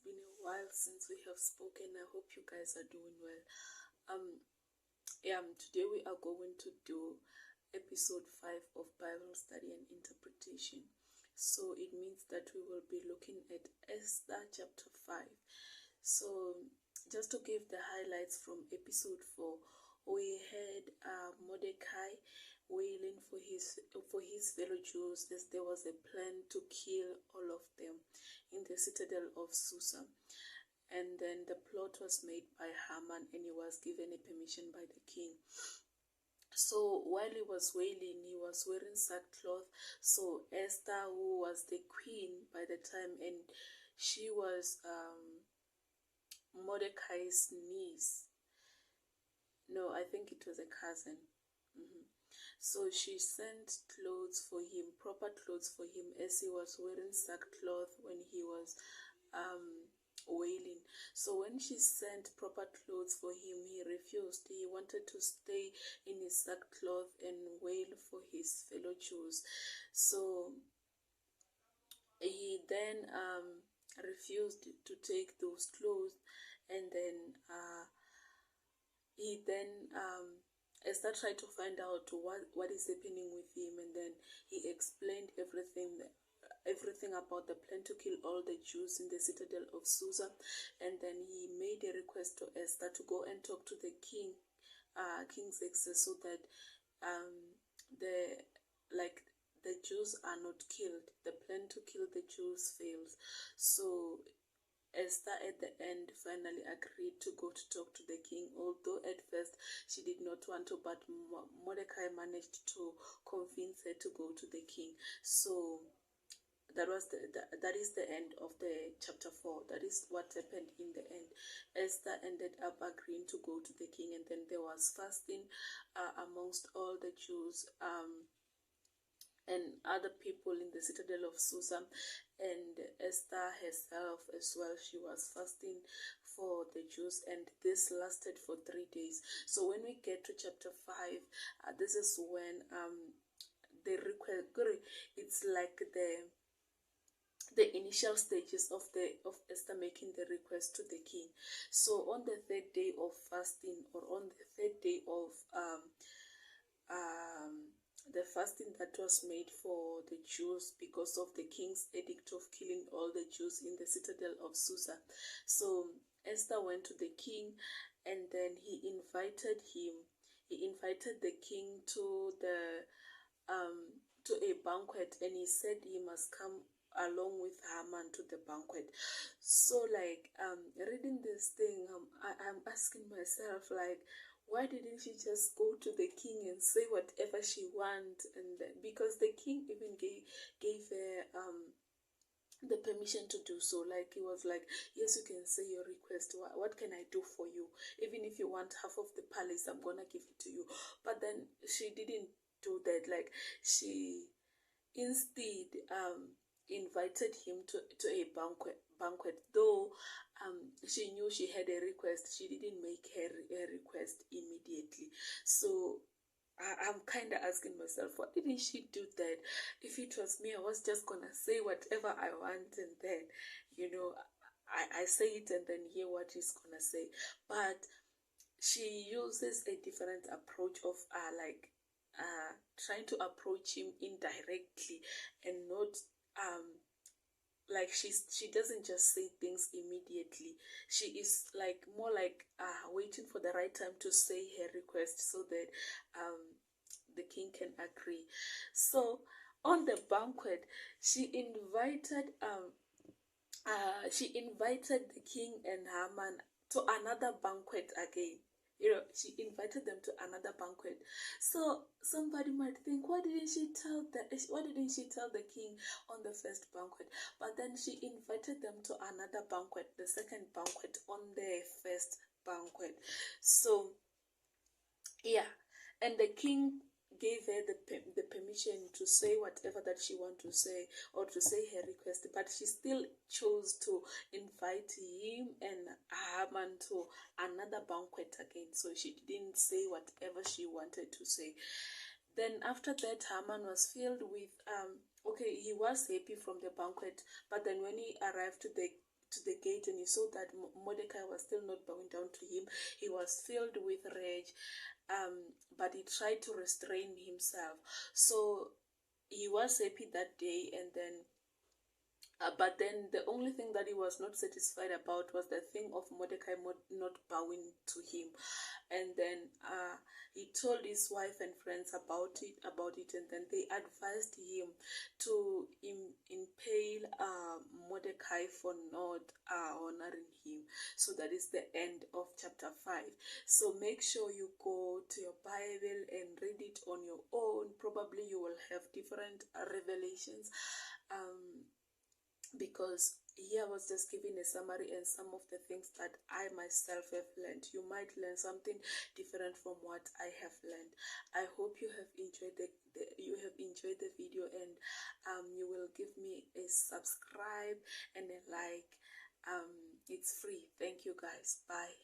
been a while since we have spoken. I hope you guys are doing well. Today we are going to do episode 5 of Bible study and interpretation. So it means that we will be looking at Esther chapter 5. So just to give the highlights from episode 4, we had Mordecai wailing for his fellow Jews as there was a plan to kill all of them in the citadel of Susa. And then the plot was made by Haman, and he was given a permission by the king. So while he was wailing, he was wearing sackcloth. So Esther, who was the queen by the time, and she was Mordecai's niece. No, I think it was a cousin. So she sent clothes for him, proper clothes for him, as he was wearing sackcloth when he was wailing. So when she sent proper clothes for him, he refused. He wanted to stay in his sackcloth and wail for his fellow Jews. So he then refused to take those clothes, and then Esther tried to find out what is happening with him, and then he explained everything about the plan to kill all the Jews in the citadel of Susa. And then he made a request to Esther to go and talk to the king, King Xerxes, so that the Jews are not killed. The plan to kill the Jews fails. So Esther at the end finally agreed to go to talk to the king, although at first she did not want to, but Mordecai managed to convince her to go to the king. So that is the end of the chapter 4. That is what happened in the end. Esther ended up agreeing to go to the king, and then there was fasting amongst all the Jews and other people in the citadel of Susa, and Esther herself as well. She was fasting for the Jews, and this lasted for 3 days. So when we get to chapter 5, this is when the request, it's like the initial stages of Esther making the request to the king. So on the 3rd day of fasting, or on the 3rd day of the fasting that was made for the Jews because of the king's edict of killing all the Jews in the citadel of Susa. So Esther went to the king, and then he invited the king to a banquet, and he said he must come along with Haman to the banquet. So reading this thing, I'm asking myself, why didn't she just go to the king and say whatever she wants? And because the king even gave her the permission to do so. He was like, yes, you can say your request. What can I do for you? Even if you want half of the palace, I'm gonna give it to you. But then she didn't do that. She instead invited him to a banquet, though she knew she had a request. She didn't make her request immediately. So I'm kind of asking myself, why didn't she do that? If it was me, I was just gonna say whatever I want, and then I say it and then hear what he's gonna say. But she uses a different approach of trying to approach him indirectly, and not she doesn't just say things immediately. She is more waiting for the right time to say her request, so that the king can agree. So on the banquet, she invited the king and Haman to another banquet again. She invited them to another banquet. So somebody might think, why didn't she tell the king on the first banquet? But then she invited them to another banquet, the second banquet, on the first banquet. So yeah, and the king gave her the permission to say whatever that she wanted to say, or to say her request, but she still chose to invite him and Haman to another banquet again. So she didn't say whatever she wanted to say. Then after that, Haman was filled with he was happy from the banquet, but then when he arrived to the to the gate and he saw that Mordecai was still not bowing down to him, he was filled with rage, but he tried to restrain himself. So he was happy that day, and then but then the only thing that he was not satisfied about was the thing of Mordecai not bowing to him. And then he told his wife and friends about it, and then they advised him to impale Mordecai for not honoring him. So that is the end of chapter 5. So make sure you go to your Bible and read it on your own. Probably you will have different revelations, because here I was just giving a summary and some of the things that I myself have learned. You might learn something different from what I have learned. I hope you have enjoyed the video, and you will give me a subscribe and a like. It's free. Thank you guys. Bye.